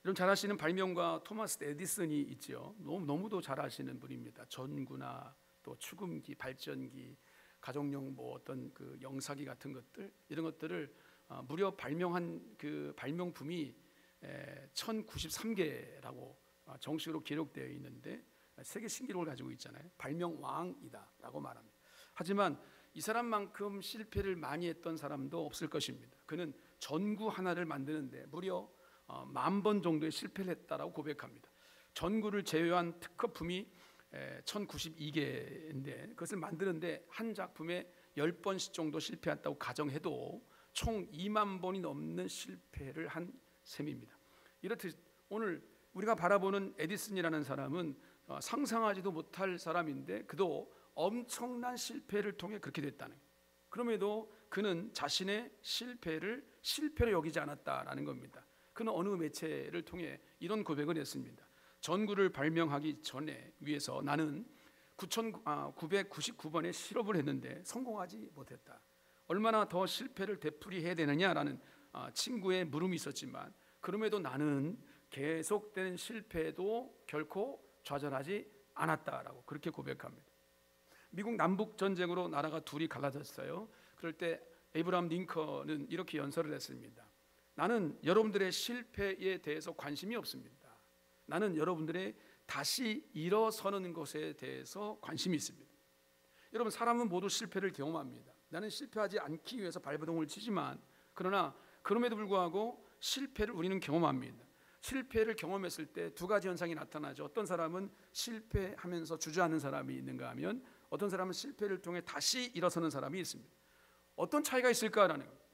여러분 잘 아시는 발명가 토마스 에디슨이 있죠. 너무도 잘 아시는 분입니다. 전구나 또 축음기, 발전기, 가정용 뭐 어떤 그 영사기 같은 것들, 이런 것들을 무려 발명한 그 발명품이 1093개라고 정식으로 기록되어 있는데 세계 신기록을 가지고 있잖아요. 발명왕이다라고 말합니다. 하지만 이 사람만큼 실패를 많이 했던 사람도 없을 것입니다. 그는 전구 하나를 만드는데 무려 10,000번 정도의 실패를 했다라고 고백합니다. 전구를 제외한 특허품이 1092개인데 그것을 만드는데 한 작품에 10번씩 정도 실패했다고 가정해도 총 2만 번이 넘는 실패를 한 셈입니다. 이렇듯 오늘 우리가 바라보는 에디슨이라는 사람은 상상하지도 못할 사람인데 그도 엄청난 실패를 통해 그렇게 됐다는 거예요. 그럼에도 그는 자신의 실패를 실패로 여기지 않았다라는 겁니다. 그는 어느 매체를 통해 이런 고백을 했습니다. 전구를 발명하기 전에 위해서 나는 9,999번의 실험을 했는데 성공하지 못했다. 얼마나 더 실패를 되풀이해야 되느냐라는 친구의 물음이 있었지만 그럼에도 나는 계속되는 실패에도 결코 좌절하지 않았다라고 그렇게 고백합니다. 미국 남북 전쟁으로 나라가 둘이 갈라졌어요. 그럴 때 에이브라함 링컨은 이렇게 연설을 했습니다. 나는 여러분들의 실패에 대해서 관심이 없습니다. 나는 여러분들의 다시 일어서는 것에 대해서 관심이 있습니다. 여러분, 사람은 모두 실패를 경험합니다. 나는 실패하지 않기 위해서 발버둥을 치지만 그러나 그럼에도 불구하고 실패를 우리는 경험합니다. 실패를 경험했을 때 두 가지 현상이 나타나죠. 어떤 사람은 실패하면서 주저하는 사람이 있는가 하면 어떤 사람은 실패를 통해 다시 일어서는 사람이 있습니다. 어떤 차이가 있을까라는 거예요.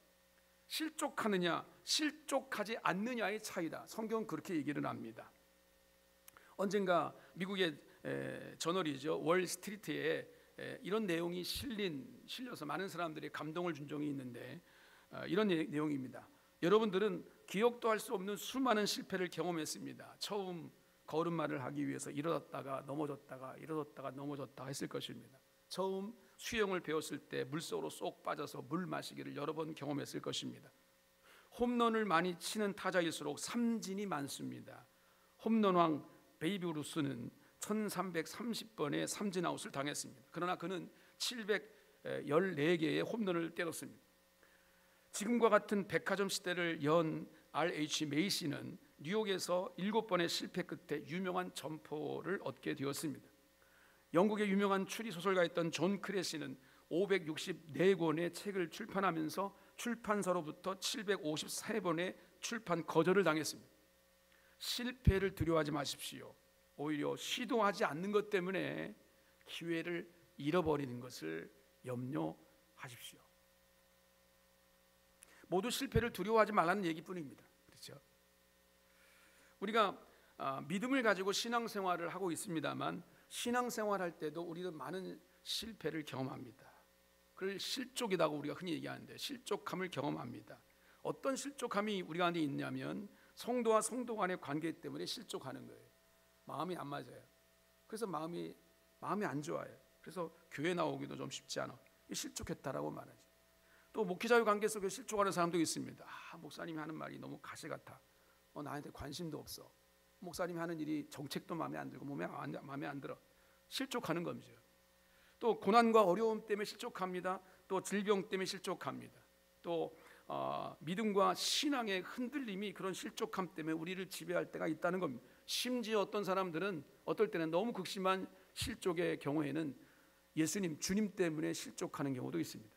실족하느냐 실족하지 않느냐의 차이다. 성경은 그렇게 얘기를 합니다. 언젠가 미국의 저널이죠, 월스트리트에 이런 내용이 실려서 많은 사람들이 감동을 준 적이 있는데 이런 내용입니다. 여러분들은 기억도 할 수 없는 수많은 실패를 경험했습니다. 처음 걸음마를 하기 위해서 일어섰다가 넘어졌다가 일어섰다가 넘어졌다가 했을 것입니다. 처음 수영을 배웠을 때 물속으로 쏙 빠져서 물 마시기를 여러 번 경험했을 것입니다. 홈런을 많이 치는 타자일수록 삼진이 많습니다. 홈런왕 베이비 루스는 1330번의 삼진아웃을 당했습니다. 그러나 그는 714개의 홈런을 때렸습니다. 지금과 같은 백화점 시대를 연 R.H. 메이시는 뉴욕에서 7번의 실패 끝에 유명한 점포를 얻게 되었습니다. 영국의 유명한 추리소설가였던 존 크레시는 564권의 책을 출판하면서 출판사로부터 753번의 출판 거절을 당했습니다. 실패를 두려워하지 마십시오. 오히려 시도하지 않는 것 때문에 기회를 잃어버리는 것을 염려하십시오. 모두 실패를 두려워하지 말라는 얘기뿐입니다. 그렇죠? 우리가 믿음을 가지고 신앙생활을 하고 있습니다만 신앙생활할 때도 우리는 많은 실패를 경험합니다. 그걸 실족이라고 우리가 흔히 얘기하는데 실족함을 경험합니다. 어떤 실족함이 우리 가운데 있냐면 성도와 성도 간의 관계 때문에 실족하는 거예요. 마음이 안 맞아요. 그래서 마음이 안 좋아요. 그래서 교회 나오기도 좀 쉽지 않아. 실족했다라고 말하지. 또 목회자의 관계 속에 실족하는 사람도 있습니다. 목사님이 하는 말이 너무 가시 같아. 나한테 관심도 없어. 목사님이 하는 일이 정책도 마음에 안 들고 마음에 안 들어. 실족하는 겁니다. 또 고난과 어려움 때문에 실족합니다. 또 질병 때문에 실족합니다. 또 믿음과 신앙의 흔들림이 그런 실족함 때문에 우리를 지배할 때가 있다는 겁니다. 심지어 어떤 사람들은 어떨 때는 너무 극심한 실족의 경우에는 예수님, 주님 때문에 실족하는 경우도 있습니다.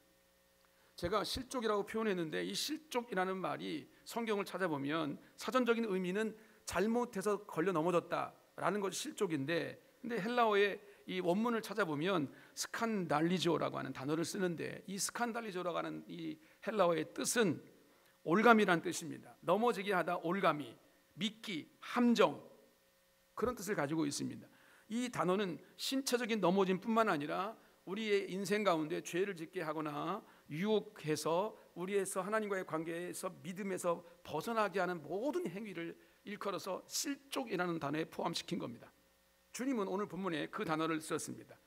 제가 실족이라고 표현했는데 이 실족이라는 말이 성경을 찾아보면 사전적인 의미는 잘못해서 걸려 넘어졌다라는 것이 실족인데, 근데 헬라어의 이 원문을 찾아보면 스칸달리조라고 하는 단어를 쓰는데 이 스칸달리조라고 하는 이 헬라어의 뜻은 올감이라는 뜻입니다. 넘어지게 하다 올감이, 미끼, 함정, 그런 뜻을 가지고 있습니다. 이 단어는 신체적인 넘어짐뿐만 아니라 우리의 인생 가운데 죄를 짓게 하거나 유혹해서 우리에서 하나님과의 관계에서 믿음에서 벗어나게 하는 모든 행위를 일컬어서 실족이라는 단어에 포함시킨 겁니다. 주님은 오늘 본문에 그 단어를 썼습니다.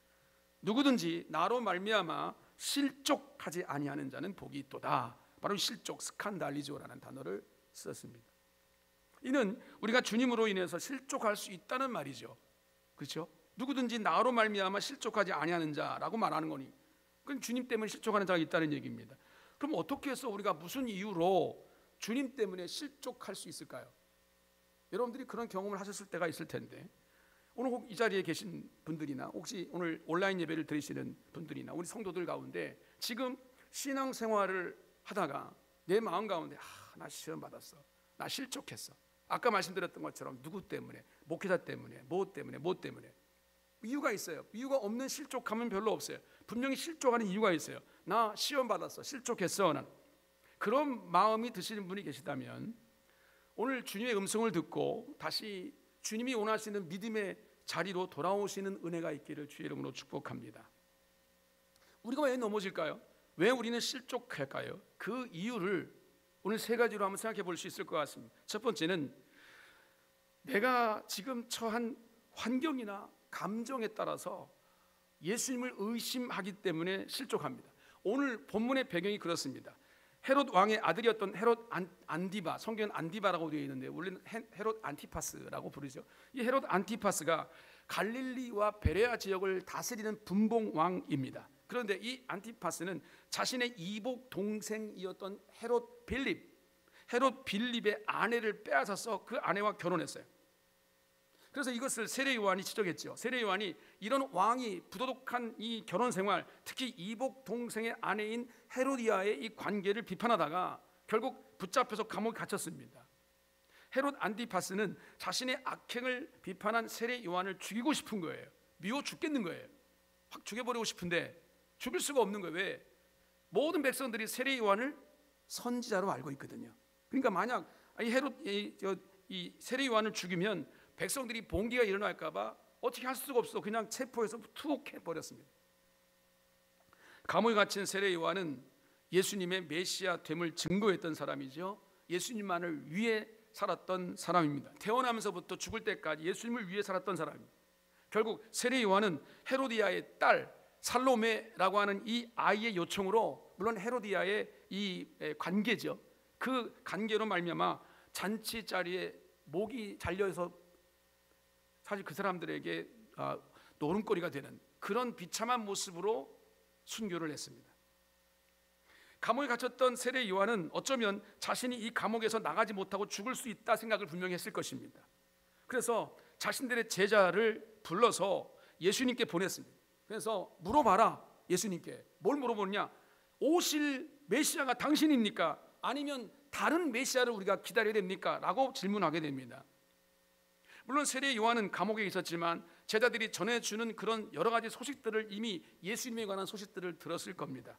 누구든지 나로 말미암아 실족하지 아니하는 자는 복이 있도다. 바로 실족, 스칸달리조라는 단어를 썼습니다. 이는 우리가 주님으로 인해서 실족할 수 있다는 말이죠. 그렇죠? 누구든지 나로 말미암아 실족하지 아니하는 자라고 말하는 거니, 그건 주님 때문에 실족하는 자가 있다는 얘기입니다. 그럼 어떻게 해서 우리가 무슨 이유로 주님 때문에 실족할 수 있을까요? 여러분들이 그런 경험을 하셨을 때가 있을 텐데, 오늘 혹 이 자리에 계신 분들이나 혹시 오늘 온라인 예배를 들으시는 분들이나 우리 성도들 가운데 지금 신앙생활을 하다가 내 마음 가운데 나 시험 받았어, 나 실족했어, 아까 말씀드렸던 것처럼 누구 때문에, 목회자 때문에, 뭐 때문에, 뭐 때문에, 이유가 있어요. 이유가 없는 실족함은 별로 없어요. 분명히 실족하는 이유가 있어요. 나 시험 받았어, 실족했어. 난 그런 마음이 드시는 분이 계시다면 오늘 주님의 음성을 듣고 다시 주님이 원하시는 믿음의 자리로 돌아오시는 은혜가 있기를 주의 이름으로 축복합니다. 우리가 왜 넘어질까요? 왜 우리는 실족할까요? 그 이유를 오늘 세 가지로 한번 생각해 볼 수 있을 것 같습니다. 첫 번째는 내가 지금 처한 환경이나 감정에 따라서 예수님을 의심하기 때문에 실족합니다. 오늘 본문의 배경이 그렇습니다. 헤롯 왕의 아들이었던 헤롯 안디바, 성경은 안디바라고 되어 있는데 원래는 헤롯 안티파스라고 부르죠. 이 헤롯 안티파스가 갈릴리와 베레아 지역을 다스리는 분봉 왕입니다. 그런데 이 안티파스는 자신의 이복 동생이었던 헤롯 빌립의 아내를 빼앗아서 그 아내와 결혼했어요. 그래서 이것을 세례 요한이 지적했죠. 세례 요한이 이런 왕이 부도덕한 이 결혼 생활, 특히 이복 동생의 아내인 헤로디아의 이 관계를 비판하다가 결국 붙잡혀서 감옥에 갇혔습니다. 헤롯 안티파스는 자신의 악행을 비판한 세례 요한을 죽이고 싶은 거예요. 미워 죽겠는 거예요. 확 죽여버리고 싶은데 죽일 수가 없는 거예요. 왜? 모든 백성들이 세례 요한을 선지자로 알고 있거든요. 그러니까 만약 이 세례 요한을 죽이면 백성들이 봉기가 일어날까 봐 어떻게 할 수가 없어 그냥 체포해서 툭 해버렸습니다. 감옥에 갇힌 세례 요한은 예수님의 메시아 됨을 증거했던 사람이죠. 예수님만을 위해 살았던 사람입니다. 태어나면서부터 죽을 때까지 예수님을 위해 살았던 사람입니다. 결국 세례 요한은 헤로디아의 딸 살로메라고 하는 이 아이의 요청으로, 물론 헤로디아의 이 관계죠, 그 관계로 말미암아 잔치 자리에 목이 잘려서 사실 그 사람들에게 노름거리가 되는 그런 비참한 모습으로 순교를 했습니다. 감옥에 갇혔던 세례 요한은 어쩌면 자신이 이 감옥에서 나가지 못하고 죽을 수 있다 생각을 분명히 했을 것입니다. 그래서 자신들의 제자를 불러서 예수님께 보냈습니다. 그래서 물어봐라, 예수님께. 뭘 물어보느냐? 오실 메시아가 당신입니까? 아니면 다른 메시아를 우리가 기다려야 됩니까? 라고 질문하게 됩니다. 물론 세례 요한은 감옥에 있었지만 제자들이 전해주는 그런 여러 가지 소식들을 이미 예수님에 관한 소식들을 들었을 겁니다.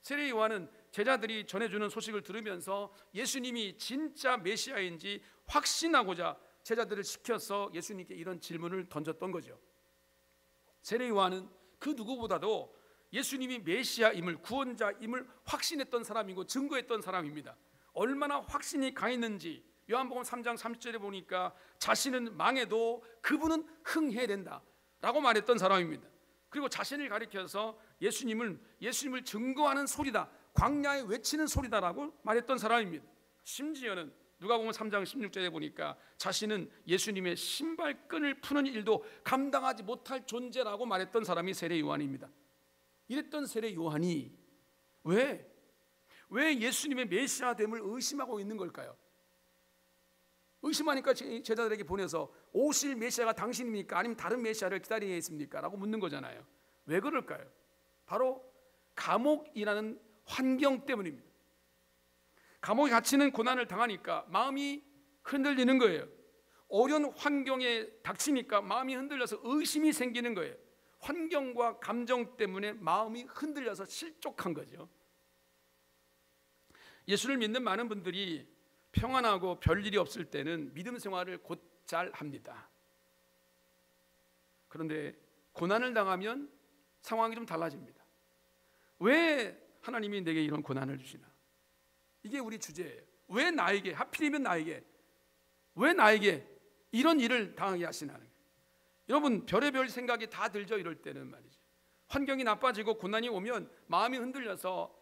세례 요한은 제자들이 전해주는 소식을 들으면서 예수님이 진짜 메시아인지 확신하고자 제자들을 시켜서 예수님께 이런 질문을 던졌던 거죠. 세례 요한은 그 누구보다도 예수님이 메시아임을, 구원자임을 확신했던 사람이고 증거했던 사람입니다. 얼마나 확신이 강했는지 요한복음 3장 30절에 보니까 자신은 망해도 그분은 흥해야 된다 라고 말했던 사람입니다. 그리고 자신을 가리켜서 예수님을 증거하는 소리다, 광야에 외치는 소리다라고 말했던 사람입니다. 심지어는 누가복음 3장 16절에 보니까 자신은 예수님의 신발끈을 푸는 일도 감당하지 못할 존재라고 말했던 사람이 세례 요한입니다. 이랬던 세례 요한이 왜 예수님의 메시아됨을 의심하고 있는 걸까요? 의심하니까 제자들에게 보내서 오실 메시아가 당신입니까? 아니면 다른 메시아를 기다리고 있습니까? 라고 묻는 거잖아요. 왜 그럴까요? 바로 감옥이라는 환경 때문입니다. 감옥에 갇히는 고난을 당하니까 마음이 흔들리는 거예요. 어려운 환경에 닥치니까 마음이 흔들려서 의심이 생기는 거예요. 환경과 감정 때문에 마음이 흔들려서 실족한 거죠. 예수를 믿는 많은 분들이 평안하고 별일이 없을 때는 믿음 생활을 곧잘 합니다. 그런데 고난을 당하면 상황이 좀 달라집니다. 왜 하나님이 내게 이런 고난을 주시나? 이게 우리 주제예요. 왜 나에게, 하필이면 나에게, 왜 나에게 이런 일을 당하게 하시나? 여러분, 별의별 생각이 다 들죠. 이럴 때는 말이죠. 환경이 나빠지고 고난이 오면 마음이 흔들려서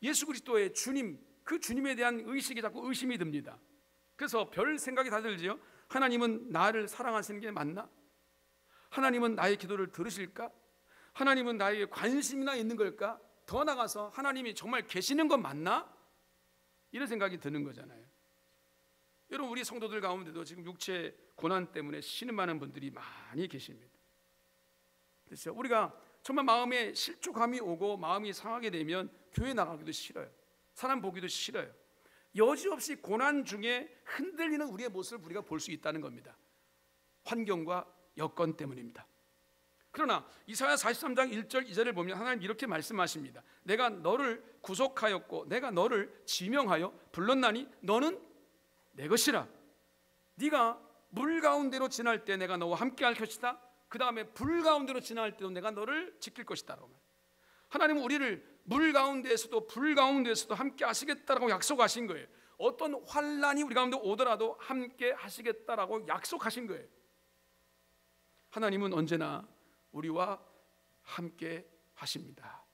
예수 그리스도의 주님, 그 주님에 대한 의식이 자꾸 의심이 듭니다. 그래서 별 생각이 다 들지요. 하나님은 나를 사랑하시는 게 맞나? 하나님은 나의 기도를 들으실까? 하나님은 나에게 관심이나 있는 걸까? 더 나아가서 하나님이 정말 계시는 건 맞나? 이런 생각이 드는 거잖아요. 여러분, 우리 성도들 가운데도 지금 육체 고난 때문에 신음하는 분들이 많이 계십니다. 그렇죠? 우리가 정말 마음에 실족함이 오고 마음이 상하게 되면 교회 나가기도 싫어요. 사람 보기도 싫어요. 여지없이 고난 중에 흔들리는 우리의 모습을 우리가 볼 수 있다는 겁니다. 환경과 여건 때문입니다. 그러나 이사야 43장 1절 2절을 보면 하나님 이렇게 말씀하십니다. 내가 너를 구속하였고 내가 너를 지명하여 불렀나니 너는 내 것이라. 네가 물 가운데로 지날 때 내가 너와 함께 할 것이다. 그 다음에 불 가운데로 지날 때도 내가 너를 지킬 것이다. 하나님은 우리를 물 가운데에서도 불 가운데에서도 함께 하시겠다라고 약속하신 거예요. 어떤 환난이 우리 가운데 오더라도 함께 하시겠다라고 약속하신 거예요. 하나님은 언제나 우리와 함께 하십니다.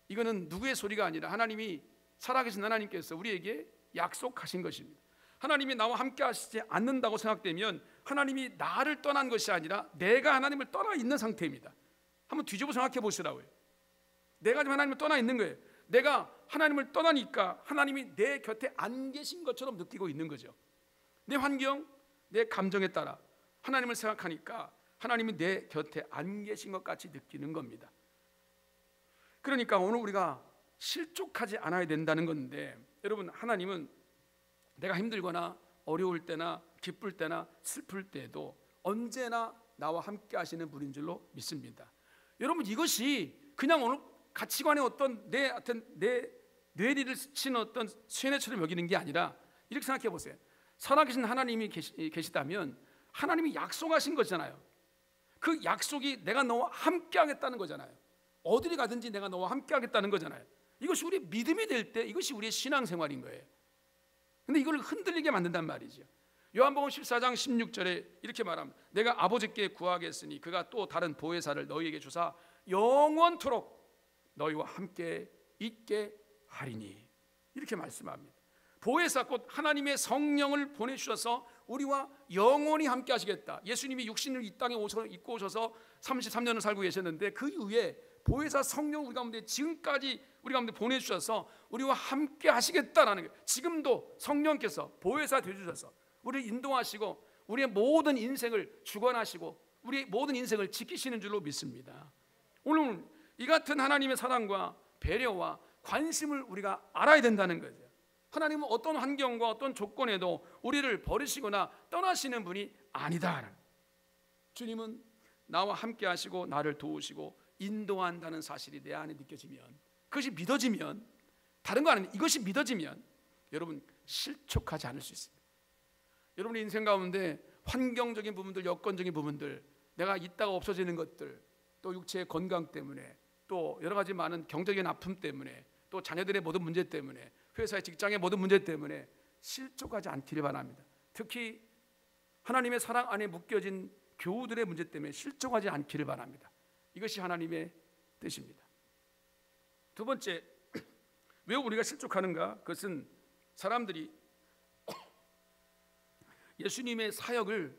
이거는 누구의 소리가 아니라 하나님이 살아계신 하나님께서 우리에게 약속하신 것입니다. 하나님이 나와 함께 하시지 않는다고 생각되면 하나님이 나를 떠난 것이 아니라 내가 하나님을 떠나 있는 상태입니다. 한번 뒤집어 생각해 보시라고요. 내가 지금 하나님을 떠나 있는 거예요. 내가 하나님을 떠나니까 하나님이 내 곁에 안 계신 것처럼 느끼고 있는 거죠. 내 환경, 내 감정에 따라 하나님을 생각하니까 하나님이 내 곁에 안 계신 것 같이 느끼는 겁니다. 그러니까 오늘 우리가 실족하지 않아야 된다는 건데, 여러분, 하나님은 내가 힘들거나 어려울 때나 기쁠 때나 슬플 때도 언제나 나와 함께 하시는 분인 줄로 믿습니다. 여러분, 이것이 그냥 오늘 가치관의 어떤 내 뇌리를 스치는 어떤 쇠뇌처럼 여기는 게 아니라 이렇게 생각해 보세요. 살아계신 하나님이 계시다면 하나님이 약속하신 거잖아요. 그 약속이 내가 너와 함께 하겠다는 거잖아요. 어디를 가든지 내가 너와 함께 하겠다는 거잖아요. 이것이 우리의 믿음이 될 때 이것이 우리의 신앙생활인 거예요. 근데 이걸 흔들리게 만든단 말이죠. 요한복음 14장 16절에 이렇게 말합니다. 내가 아버지께 구하겠으니 그가 또 다른 보혜사를 너희에게 주사 영원토록 너희와 함께 있게 하리니, 이렇게 말씀합니다. 보혜사 곧 하나님의 성령을 보내주셔서 우리와 영원히 함께 하시겠다. 예수님이 육신을 이 땅에 입고 오셔서 33년을 살고 계셨는데 그 이후에 보혜사 성령 우리 가운데 지금까지 우리 가운데 보내주셔서 우리와 함께 하시겠다라는 거예요. 지금도 성령께서 보혜사 되주셔서 우리를 인도하시고 우리의 모든 인생을 주관하시고 우리의 모든 인생을 지키시는 줄로 믿습니다. 오늘 이 같은 하나님의 사랑과 배려와 관심을 우리가 알아야 된다는 거죠. 하나님은 어떤 환경과 어떤 조건에도 우리를 버리시거나 떠나시는 분이 아니다. 주님은 나와 함께 하시고 나를 도우시고 인도한다는 사실이 내 안에 느껴지면, 그것이 믿어지면, 다른 거 아닙니다. 이것이 믿어지면 여러분 실족하지 않을 수 있습니다. 여러분의 인생 가운데 환경적인 부분들, 여건적인 부분들, 내가 있다가 없어지는 것들, 또 육체의 건강 때문에, 또 여러 가지 많은 경제적인 아픔 때문에, 또 자녀들의 모든 문제 때문에, 회사의 직장의 모든 문제 때문에 실족하지 않기를 바랍니다. 특히 하나님의 사랑 안에 묶여진 교우들의 문제 때문에 실족하지 않기를 바랍니다. 이것이 하나님의 뜻입니다. 두 번째, 왜 우리가 실족하는가? 그것은 사람들이 예수님의 사역을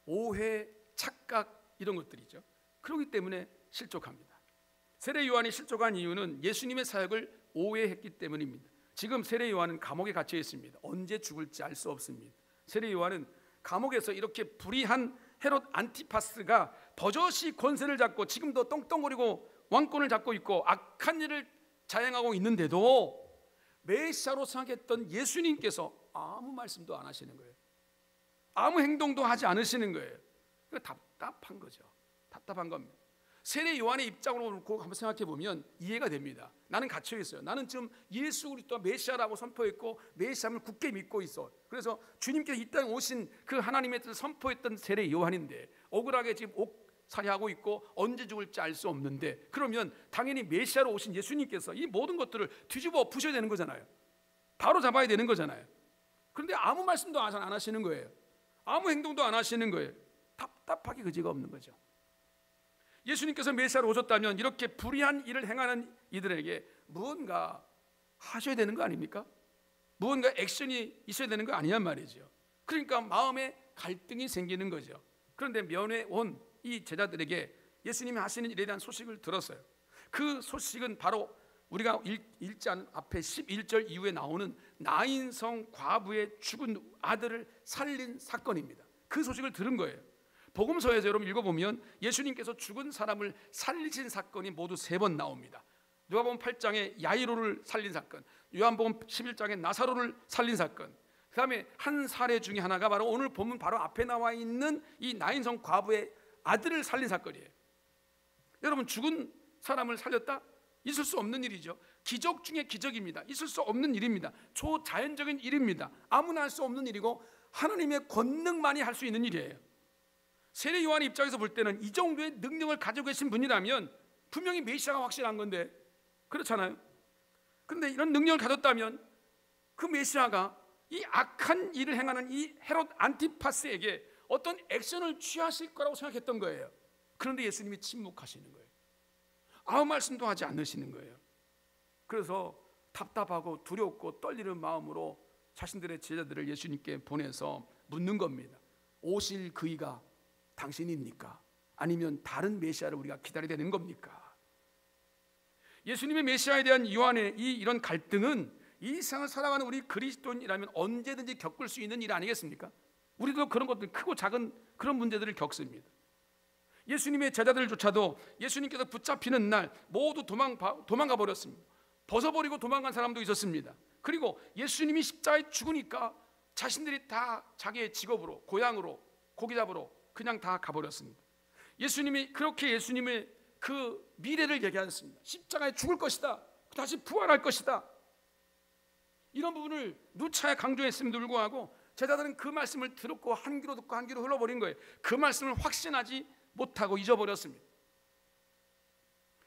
오해, 착각 이런 것들이죠. 그렇기 때문에 실족합니다. 세례 요한이 실족한 이유는 예수님의 사역을 오해했기 때문입니다. 지금 세례 요한은 감옥에 갇혀 있습니다. 언제 죽을지 알 수 없습니다. 세례 요한은 감옥에서 이렇게 불의한 헤롯 안티파스가 버젓이 권세를 잡고 지금도 떵떵거리고 왕권을 잡고 있고 악한 일을 자행하고 있는데도 메시아로 생각했던 예수님께서 아무 말씀도 안 하시는 거예요. 아무 행동도 하지 않으시는 거예요. 답답한 거죠. 답답한 겁니다. 세례 요한의 입장으로 놓고 한번 생각해 보면 이해가 됩니다. 나는 갇혀 있어요. 나는 지금 예수 그리스도가 메시아라고 선포했고 메시아를 굳게 믿고 있어. 그래서 주님께서 이 땅에 오신 그 하나님의 뜻을 선포했던 세례 요한인데 억울하게 지금 옥살이하고 있고 언제 죽을지 알 수 없는데, 그러면 당연히 메시아로 오신 예수님께서 이 모든 것들을 뒤집어 엎으셔야 되는 거잖아요. 바로 잡아야 되는 거잖아요. 그런데 아무 말씀도 안 하시는 거예요. 아무 행동도 안 하시는 거예요. 답답하게 그지가 없는 거죠. 예수님께서 메시아로 오셨다면 이렇게 불의한 일을 행하는 이들에게 무언가 하셔야 되는 거 아닙니까? 무언가 액션이 있어야 되는 거 아니란 말이죠. 그러니까 마음에 갈등이 생기는 거죠. 그런데 면회 온 이 제자들에게 예수님이 하시는 일에 대한 소식을 들었어요. 그 소식은 바로 우리가 읽지 않은 앞에 11절 이후에 나오는 나인성 과부의 죽은 아들을 살린 사건입니다. 그 소식을 들은 거예요. 복음서에서 여러분 읽어보면 예수님께서 죽은 사람을 살리신 사건이 모두 3번 나옵니다. 누가복음 8장에 야이로를 살린 사건, 요한복음 11장에 나사로를 살린 사건, 그 다음에 한 사례 중에 하나가 바로 오늘 본문 바로 앞에 나와 있는 이 나인성 과부의 아들을 살린 사건이에요. 여러분, 죽은 사람을 살렸다? 있을 수 없는 일이죠. 기적 중에 기적입니다. 있을 수 없는 일입니다. 초자연적인 일입니다. 아무나 할 수 없는 일이고 하나님의 권능만이 할 수 있는 일이에요. 세례 요한의 입장에서 볼 때는 이 정도의 능력을 가지고 계신 분이라면 분명히 메시아가 확실한 건데, 그렇잖아요. 그런데 이런 능력을 가졌다면 그 메시아가 이 악한 일을 행하는 이 헤롯 안티파스에게 어떤 액션을 취하실 거라고 생각했던 거예요. 그런데 예수님이 침묵하시는 거예요. 아무 말씀도 하지 않으시는 거예요. 그래서 답답하고 두렵고 떨리는 마음으로 자신들의 제자들을 예수님께 보내서 묻는 겁니다. 오실 그이가 당신입니까? 아니면 다른 메시아를 우리가 기다려야 되는 겁니까? 예수님의 메시아에 대한 요한의 이런 갈등은 이 세상을 살아가는 우리 그리스도인이라면 언제든지 겪을 수 있는 일 아니겠습니까? 우리도 그런 것들, 크고 작은 그런 문제들을 겪습니다. 예수님의 제자들조차도 예수님께서 붙잡히는 날 모두 도망가 버렸습니다. 벗어버리고 도망간 사람도 있었습니다. 그리고 예수님이 십자가에 죽으니까 자신들이 다 자기의 직업으로, 고향으로, 고기 잡으러 그냥 다 가버렸습니다. 예수님이 그렇게 예수님의 그 미래를 얘기하셨습니다. 십자가에 죽을 것이다, 다시 부활할 것이다. 이런 부분을 누차에 강조했음에도 불구하고 제자들은 그 말씀을 듣고 한 귀로 듣고 한 귀로 흘러버린 거예요. 그 말씀을 확신하지 못하고 잊어버렸습니다.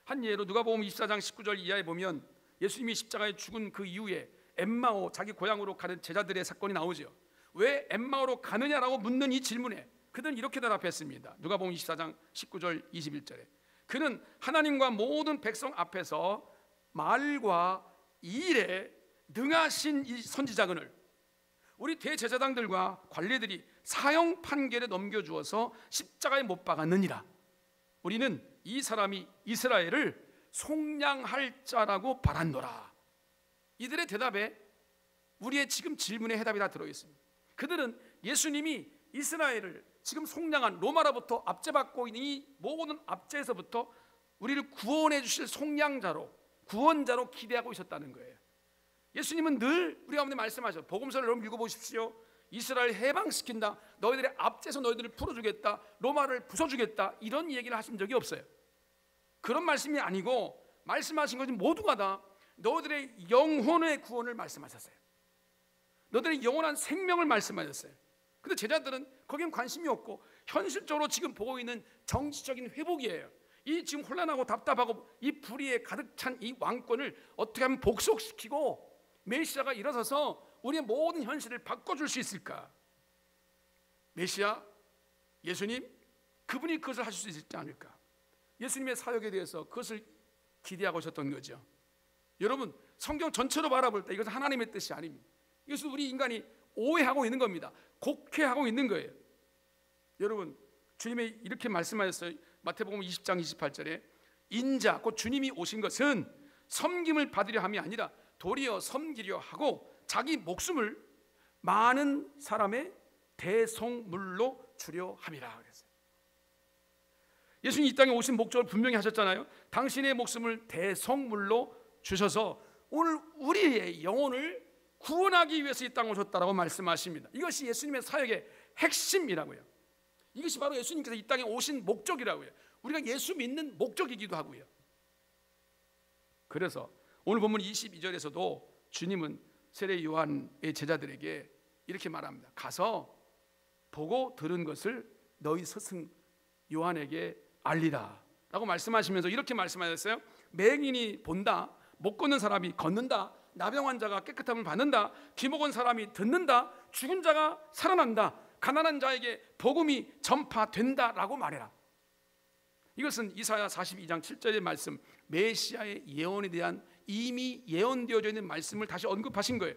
한 예로 누가복음 24장 19절 이하에 보면 예수님이 십자가에 죽은 그 이후에 엠마오, 자기 고향으로 가는 제자들의 사건이 나오죠. 왜 엠마오로 가느냐라고 묻는 이 질문에 그들은 이렇게 대답했습니다. 누가복음 24장 19절 21절에 그는 하나님과 모든 백성 앞에서 말과 일에 능하신 이 선지자근을 우리 대제사장들과 관리들이 사형 판결에 넘겨주어서 십자가에 못 박았느니라. 우리는 이 사람이 이스라엘을 속량할 자라고 바란노라. 이들의 대답에 우리의 지금 질문의 해답이 다 들어있습니다. 그들은 예수님이 이스라엘을 지금 속량한 로마로부터 압제받고 있는 이 모든 압제에서부터 우리를 구원해 주실 속량자로, 구원자로 기대하고 있었다는 거예요. 예수님은 늘 우리 가운데 말씀하셔. 복음서를 여러분 읽어보십시오. 이스라엘 해방시킨다, 너희들의 압제에서 너희들을 풀어주겠다, 로마를 부숴주겠다, 이런 얘기를 하신 적이 없어요. 그런 말씀이 아니고 말씀하신 것이 모두가 다 너희들의 영혼의 구원을 말씀하셨어요. 너희들의 영원한 생명을 말씀하셨어요. 근데 제자들은 거기엔 관심이 없고 현실적으로 지금 보고 있는 정치적인 회복이에요. 이 지금 혼란하고 답답하고 이 불의에 가득 찬 이 왕권을 어떻게 하면 복속시키고 메시아가 일어서서 우리의 모든 현실을 바꿔줄 수 있을까? 메시아, 예수님, 그분이 그것을 하실 수 있지 않을까? 예수님의 사역에 대해서 그것을 기대하고 있었던 거죠. 여러분, 성경 전체로 바라볼 때 이것은 하나님의 뜻이 아닙니다. 이것은 우리 인간이 오해하고 있는 겁니다. 곡해하고 있는 거예요. 여러분, 주님이 이렇게 말씀하셨어요. 마태복음 20장 28절에 인자, 곧 주님이 오신 것은 섬김을 받으려 함이 아니라 도리어 섬기려 하고 자기 목숨을 많은 사람의 대속물로 주려 함이라 그랬어요. 예수님이 이 땅에 오신 목적을 분명히 하셨잖아요. 당신의 목숨을 대속물로 주셔서 오늘 우리의 영혼을 구원하기 위해서 이 땅에 오셨다라고 말씀하십니다. 이것이 예수님의 사역의 핵심이라고요. 이것이 바로 예수님께서 이 땅에 오신 목적이라고요. 우리가 예수 믿는 목적이기도 하고요. 그래서 오늘 본문 22절에서도 주님은 세례 요한의 제자들에게 이렇게 말합니다. 가서 보고 들은 것을 너희 스승 요한에게 알리라 라고 말씀하시면서 이렇게 말씀하셨어요. 맹인이 본다, 못 걷는 사람이 걷는다, 나병 환자가 깨끗함을 받는다, 귀목은 사람이 듣는다, 죽은 자가 살아난다, 가난한 자에게 복음이 전파된다라고 말해라. 이것은 이사야 42장 7절의 말씀, 메시아의 예언에 대한 이미 예언되어져 있는 말씀을 다시 언급하신 거예요.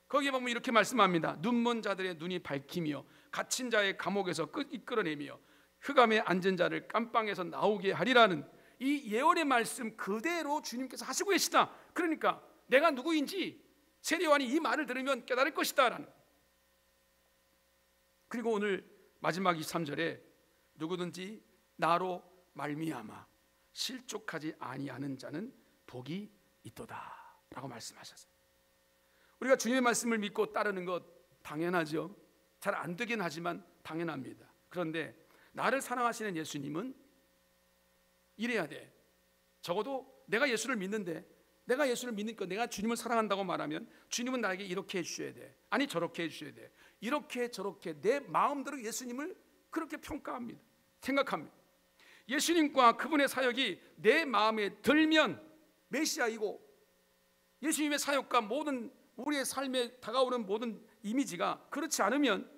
거기에 보면 이렇게 말씀합니다. 눈먼 자들의 눈이 밝히며 갇힌 자의 감옥에서 이끌어내며 흑암에 앉은 자를 깜빵에서 나오게 하리라는 이 예언의 말씀 그대로 주님께서 하시고 계시다. 그러니까 내가 누구인지 세례요한이 이 말을 들으면 깨달을 것이다 라는. 그리고 오늘 마지막 23절에 누구든지 나로 말미암아 실족하지 아니하는 자는 복이 있도다 라고 말씀하셨어요. 우리가 주님의 말씀을 믿고 따르는 것 당연하죠. 잘 안 되긴 하지만 당연합니다. 그런데 나를 사랑하시는 예수님은 이래야 돼. 적어도 내가 예수를 믿는데, 내가 예수를 믿으니까 내가 주님을 사랑한다고 말하면 주님은 나에게 이렇게 해주셔야 돼, 아니 저렇게 해주셔야 돼, 이렇게 저렇게 내 마음대로 예수님을 그렇게 평가합니다. 생각합니다. 예수님과 그분의 사역이 내 마음에 들면 메시아이고, 예수님의 사역과 모든 우리의 삶에 다가오는 모든 이미지가 그렇지 않으면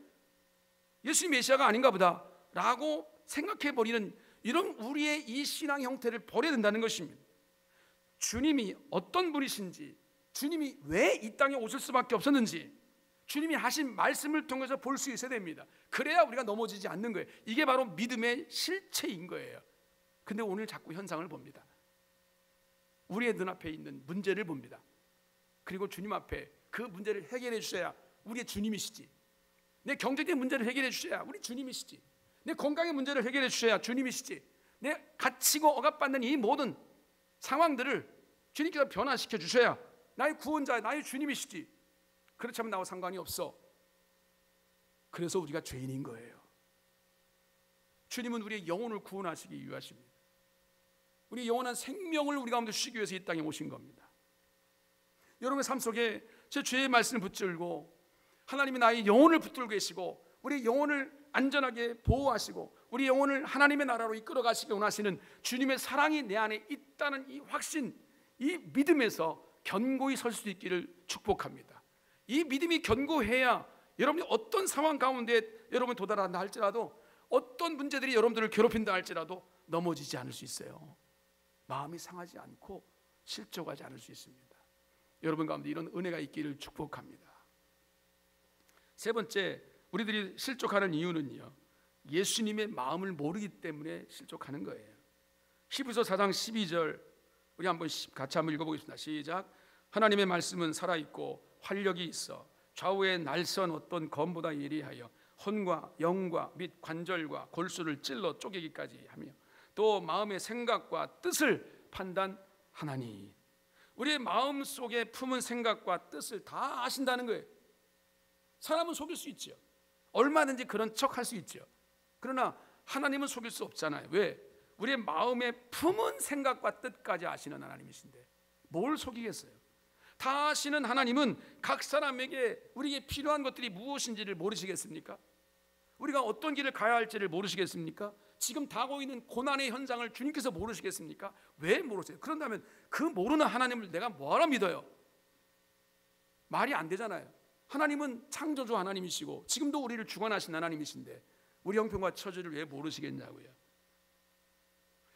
예수님 메시아가 아닌가 보다 라고 생각해버리는 이런 우리의 이 신앙 형태를 버려야 된다는 것입니다. 주님이 어떤 분이신지, 주님이 왜 이 땅에 오실 수밖에 없었는지 주님이 하신 말씀을 통해서 볼 수 있어야 됩니다. 그래야 우리가 넘어지지 않는 거예요. 이게 바로 믿음의 실체인 거예요. 근데 오늘 자꾸 현상을 봅니다. 우리의 눈앞에 있는 문제를 봅니다. 그리고 주님 앞에 그 문제를 해결해 주셔야 우리의 주님이시지. 내 경제적인 문제를 해결해 주셔야 우리 주님이시지. 내 건강의 문제를 해결해 주셔야 주님이시지. 내 갇히고 억압받는 이 모든 상황들을 주님께서 변화시켜 주셔야 나의 구원자, 나의 주님이시지. 그렇지 않으면 나와 상관이 없어. 그래서 우리가 죄인인 거예요. 주님은 우리의 영혼을 구원하시기 위하십니다. 우리 영원한 생명을 우리 가운데 주시기 위해서 이 땅에 오신 겁니다. 여러분의 삶 속에 제 죄의 말씀을 붙들고 하나님이 나의 영혼을 붙들고 계시고 우리 영혼을 안전하게 보호하시고 우리 영혼을 하나님의 나라로 이끌어 가시기 원하시는 주님의 사랑이 내 안에 있다는 이 확신, 이 믿음에서 견고히 설 수 있기를 축복합니다. 이 믿음이 견고해야 여러분이 어떤 상황 가운데 여러분이 도달한다 할지라도, 어떤 문제들이 여러분들을 괴롭힌다 할지라도 넘어지지 않을 수 있어요. 마음이 상하지 않고 실족하지 않을 수 있습니다. 여러분 가운데 이런 은혜가 있기를 축복합니다. 세 번째, 우리들이 실족하는 이유는요, 예수님의 마음을 모르기 때문에 실족하는 거예요. 히브리서 4장 12절 우리 같이 한번 읽어보겠습니다. 시작. 하나님의 말씀은 살아있고 활력이 있어 좌우에 날선 어떤 검보다 예리하여 혼과 영과 및 관절과 골수를 찔러 쪼개기까지 하며 또 마음의 생각과 뜻을 판단하나니. 우리의 마음 속에 품은 생각과 뜻을 다 아신다는 거예요. 사람은 속일 수 있죠. 얼마든지 그런 척 할 수 있죠. 그러나 하나님은 속일 수 없잖아요. 왜? 우리의 마음에 품은 생각과 뜻까지 아시는 하나님이신데 뭘 속이겠어요? 다 아시는 하나님은 각 사람에게 우리에게 필요한 것들이 무엇인지를 모르시겠습니까? 우리가 어떤 길을 가야 할지를 모르시겠습니까? 지금 다가오고 있는 고난의 현장을 주님께서 모르시겠습니까? 왜 모르세요? 그런다면 그 모르는 하나님을 내가 뭐하러 믿어요? 말이 안 되잖아요. 하나님은 창조주 하나님이시고 지금도 우리를 주관하신 하나님이신데 우리 형편과 처지를 왜 모르시겠냐고요.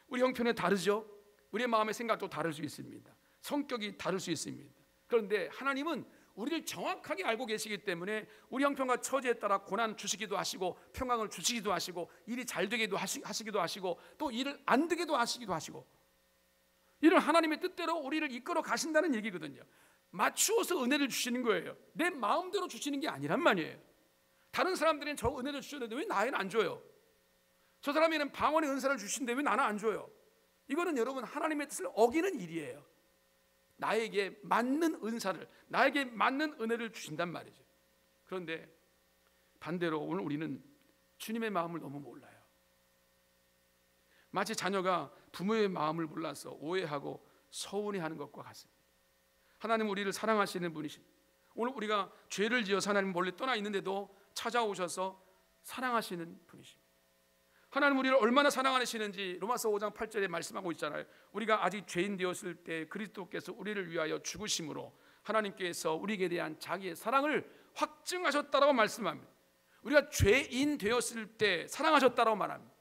우리 형편이 다르죠. 우리의 마음의 생각도 다를 수 있습니다. 성격이 다를 수 있습니다. 그런데 하나님은 우리를 정확하게 알고 계시기 때문에 우리 형편과 처지에 따라 고난 주시기도 하시고 평강을 주시기도 하시고 일이 잘 되기도 하시기도 하시고 또 일을 안 되기도 하시기도 하시고, 이런 하나님의 뜻대로 우리를 이끌어 가신다는 얘기거든요. 맞추어서 은혜를 주시는 거예요. 내 마음대로 주시는 게 아니란 말이에요. 다른 사람들은 저 은혜를 주셨는데 왜 나에는 안 줘요? 저 사람에는 방언의 은사를 주신데 왜 나는 안 줘요? 이거는 여러분 하나님의 뜻을 어기는 일이에요. 나에게 맞는 은사를, 나에게 맞는 은혜를 주신단 말이죠. 그런데 반대로 오늘 우리는 주님의 마음을 너무 몰라요. 마치 자녀가 부모의 마음을 몰라서 오해하고 서운해하는 것과 같습니다. 하나님은 우리를 사랑하시는 분이십니다. 오늘 우리가 죄를 지어서 하나님 몰래 떠나 있는데도 찾아오셔서 사랑하시는 분이십니다. 하나님 우리를 얼마나 사랑하시는지 로마서 5장 8절에 말씀하고 있잖아요. 우리가 아직 죄인 되었을 때 그리스도께서 우리를 위하여 죽으심으로 하나님께서 우리에게 대한 자기의 사랑을 확증하셨다라고 말씀합니다. 우리가 죄인 되었을 때 사랑하셨다라고 말합니다.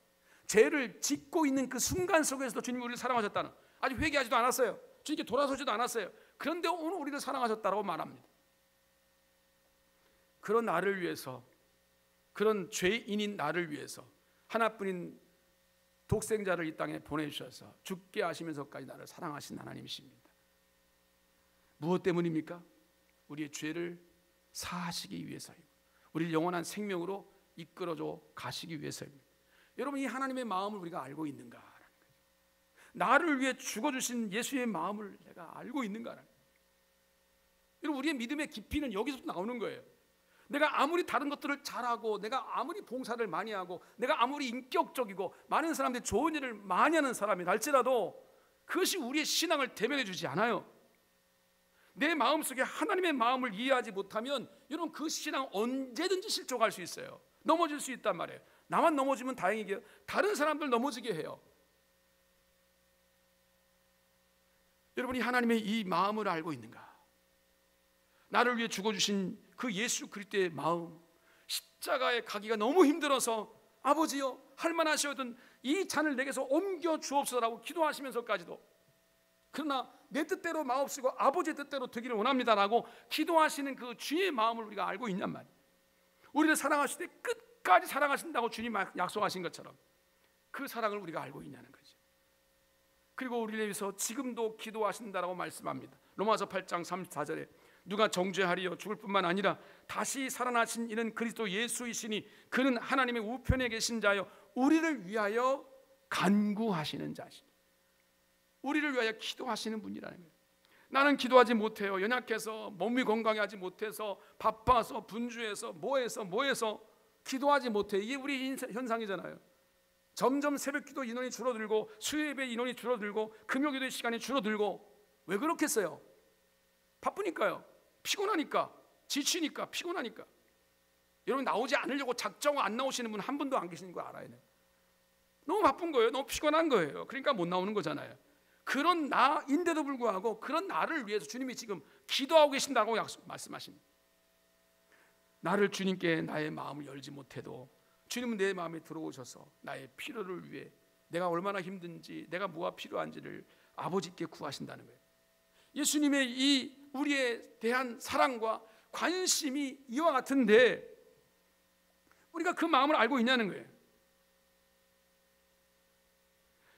죄를 짓고 있는 그 순간 속에서도 주님이 우리를 사랑하셨다는, 아직 회개하지도 않았어요. 주님께 돌아서지도 않았어요. 그런데 오늘 우리를 사랑하셨다라고 말합니다. 그런 나를 위해서, 그런 죄인인 나를 위해서 하나뿐인 독생자를 이 땅에 보내주셔서 죽게 하시면서까지 나를 사랑하신 하나님이십니다. 무엇 때문입니까? 우리의 죄를 사하시기 위해서이고 우리를 영원한 생명으로 이끌어줘 가시기 위해서입니다. 여러분, 이 하나님의 마음을 우리가 알고 있는가? 나를 위해 죽어주신 예수의 마음을 내가 알고 있는가? 여러분, 우리의 믿음의 깊이는 여기서부터 나오는 거예요. 내가 아무리 다른 것들을 잘하고, 내가 아무리 봉사를 많이 하고, 내가 아무리 인격적이고 많은 사람들이 좋은 일을 많이 하는 사람이 날지라도 그것이 우리의 신앙을 대변해 주지 않아요. 내 마음속에 하나님의 마음을 이해하지 못하면 여러분, 그 신앙 언제든지 실족할 수 있어요. 넘어질 수 있단 말이에요. 나만 넘어지면 다행이게요. 다른 사람들 넘어지게 해요. 여러분이 하나님의 이 마음을 알고 있는가? 나를 위해 죽어주신 그 예수 그리스도의 마음, 십자가에 가기가 너무 힘들어서 아버지여 할만하시거든 이 잔을 내게서 옮겨 주옵소서라고 기도하시면서까지도, 그러나 내 뜻대로 마옵시고 아버지의 뜻대로 되기를 원합니다라고 기도하시는 그 주의 마음을 우리가 알고 있냔 말이에요. 우리를 사랑하실 때 끝까지 사랑하신다고 주님 약속하신 것처럼 그 사랑을 우리가 알고 있냐는 거죠. 그리고 우리를 위해서 지금도 기도하신다라고 말씀합니다. 로마서 8장 34절에 누가 정죄하리요? 죽을 뿐만 아니라 다시 살아나신 이는 그리스도 예수이시니 그는 하나님의 우편에 계신 자여 우리를 위하여 간구하시는 자시니, 우리를 위하여 기도하시는 분이라는 거예요. 나는 기도하지 못해요. 연약해서, 몸이 건강하지 못해서, 바빠서, 분주해서, 뭐해서 기도하지 못해. 이게 우리 현상이잖아요. 점점 새벽기도 인원이 줄어들고 수요예배 인원이 줄어들고 금요기도의 시간이 줄어들고. 왜 그렇겠어요? 바쁘니까요. 피곤하니까, 지치니까, 피곤하니까. 여러분, 나오지 않으려고 작정하고 안 나오시는 분 한 분도 안 계시는 거 알아야 돼요. 너무 바쁜 거예요. 너무 피곤한 거예요. 그러니까 못 나오는 거잖아요. 그런 나인데도 불구하고 그런 나를 위해서 주님이 지금 기도하고 계신다고 말씀하십니다. 나를 주님께 나의 마음을 열지 못해도 주님은 내 마음에 들어오셔서 나의 필요를 위해 내가 얼마나 힘든지, 내가 뭐가 필요한지를 아버지께 구하신다는 거예요. 예수님의 이 우리에 대한 사랑과 관심이 이와 같은데 우리가 그 마음을 알고 있냐는 거예요.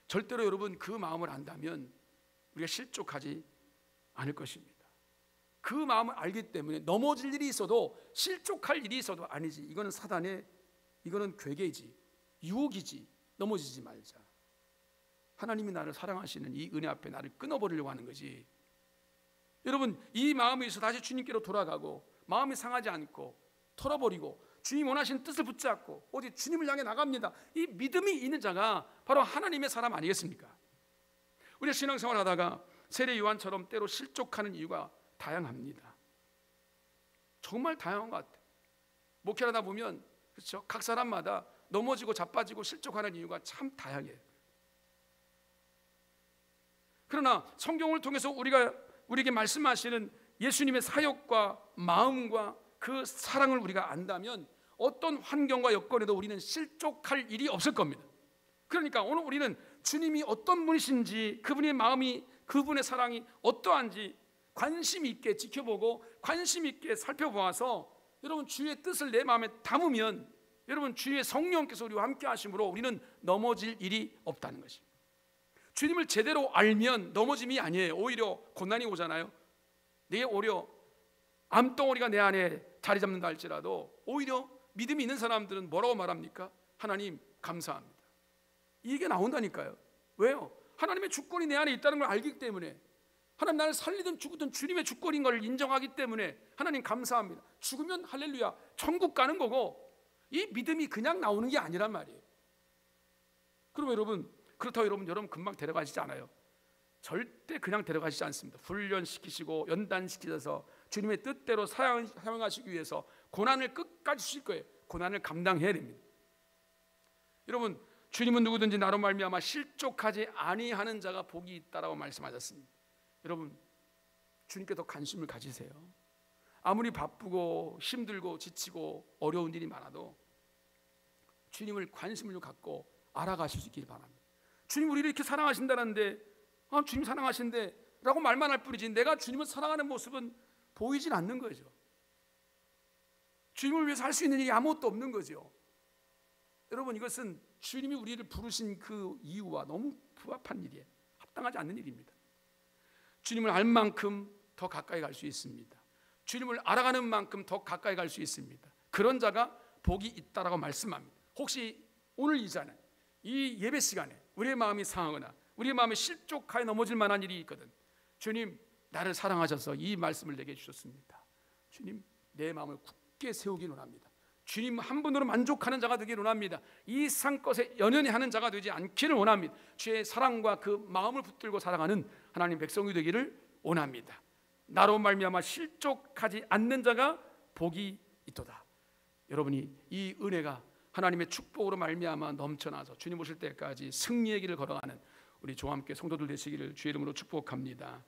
절대로 여러분, 그 마음을 안다면 우리가 실족하지 않을 것입니다. 그 마음을 알기 때문에 넘어질 일이 있어도, 실족할 일이 있어도 아니지, 이거는 사단의, 이거는 괴계이지, 유혹이지, 넘어지지 말자. 하나님이 나를 사랑하시는 이 은혜 앞에 나를 끊어버리려고 하는 거지. 여러분, 이 마음에 있어 다시 주님께로 돌아가고 마음이 상하지 않고 털어버리고 주님 원하시는 뜻을 붙잡고 어디 주님을 향해 나갑니다. 이 믿음이 있는 자가 바로 하나님의 사람 아니겠습니까? 우리가 신앙생활 하다가 세례 요한처럼 때로 실족하는 이유가 다양합니다. 정말 다양한 것 같아요. 목회하다 보면, 그렇죠? 각 사람마다 넘어지고 자빠지고 실족하는 이유가 참 다양해요. 그러나 성경을 통해서 우리에게 말씀하시는 예수님의 사역과 마음과 그 사랑을 우리가 안다면 어떤 환경과 여건에도 우리는 실족할 일이 없을 겁니다. 그러니까 오늘 우리는 주님이 어떤 분이신지, 그분의 마음이, 그분의 사랑이 어떠한지 관심 있게 지켜보고 관심 있게 살펴보아서 여러분, 주의 뜻을 내 마음에 담으면 여러분, 주의 성령께서 우리와 함께 하심으로 우리는 넘어질 일이 없다는 것입니다. 주님을 제대로 알면 넘어짐이 아니에요. 오히려 고난이 오잖아요. 내게 오히려 암덩어리가 내 안에 자리 잡는다 할지라도 오히려 믿음이 있는 사람들은 뭐라고 말합니까? 하나님 감사합니다. 이게 나온다니까요. 왜요? 하나님의 주권이 내 안에 있다는 걸 알기 때문에, 하나님 나를 살리든 죽든 주님의 주권인 걸 인정하기 때문에 하나님 감사합니다. 죽으면 할렐루야 천국 가는 거고, 이 믿음이 그냥 나오는 게 아니란 말이에요. 그럼 여러분, 그렇다고 여러분 금방 데려가시지 않아요. 절대 그냥 데려가시지 않습니다. 훈련시키시고 연단시키셔서 주님의 뜻대로 사용하시기 위해서 고난을 끝까지 주실 거예요. 고난을 감당해야 됩니다. 여러분, 주님은 누구든지 나로 말미암아 실족하지 아니하는 자가 복이 있다라고 말씀하셨습니다. 여러분, 주님께 더 관심을 가지세요. 아무리 바쁘고 힘들고 지치고 어려운 일이 많아도 주님을 관심을 갖고 알아가실 수 있기를 바랍니다. 주님 우리를 이렇게 사랑하신다는데, 주님 사랑하신데 라고 말만 할 뿐이지 내가 주님을 사랑하는 모습은 보이진 않는 거죠. 주님을 위해서 할 수 있는 일이 아무것도 없는 거죠. 여러분, 이것은 주님이 우리를 부르신 그 이유와 너무 부합한 일이에요. 합당하지 않는 일입니다. 주님을 알 만큼 더 가까이 갈 수 있습니다. 주님을 알아가는 만큼 더 가까이 갈 수 있습니다. 그런 자가 복이 있다라고 말씀합니다. 혹시 오늘 이 자는 이 예배 시간에 우리의 마음이 상하거나 우리의 마음이 실족하여 넘어질 만한 일이 있거든, 주님, 나를 사랑하셔서 이 말씀을 내게 주셨습니다. 주님, 내 마음을 굳게 세우기 원합니다. 주님 한 분으로 만족하는 자가 되기를 원합니다. 이 세상 것에 연연해 하는 자가 되지 않기를 원합니다. 주의 사랑과 그 마음을 붙들고 살아가는 하나님 백성이 되기를 원합니다. 나로 말미암아 실족하지 않는 자가 복이 있도다. 여러분이 이 은혜가 하나님의 축복으로 말미암아 넘쳐나서 주님 오실 때까지 승리의 길을 걸어가는 우리 저와 함께 성도들 되시기를 주의 이름으로 축복합니다.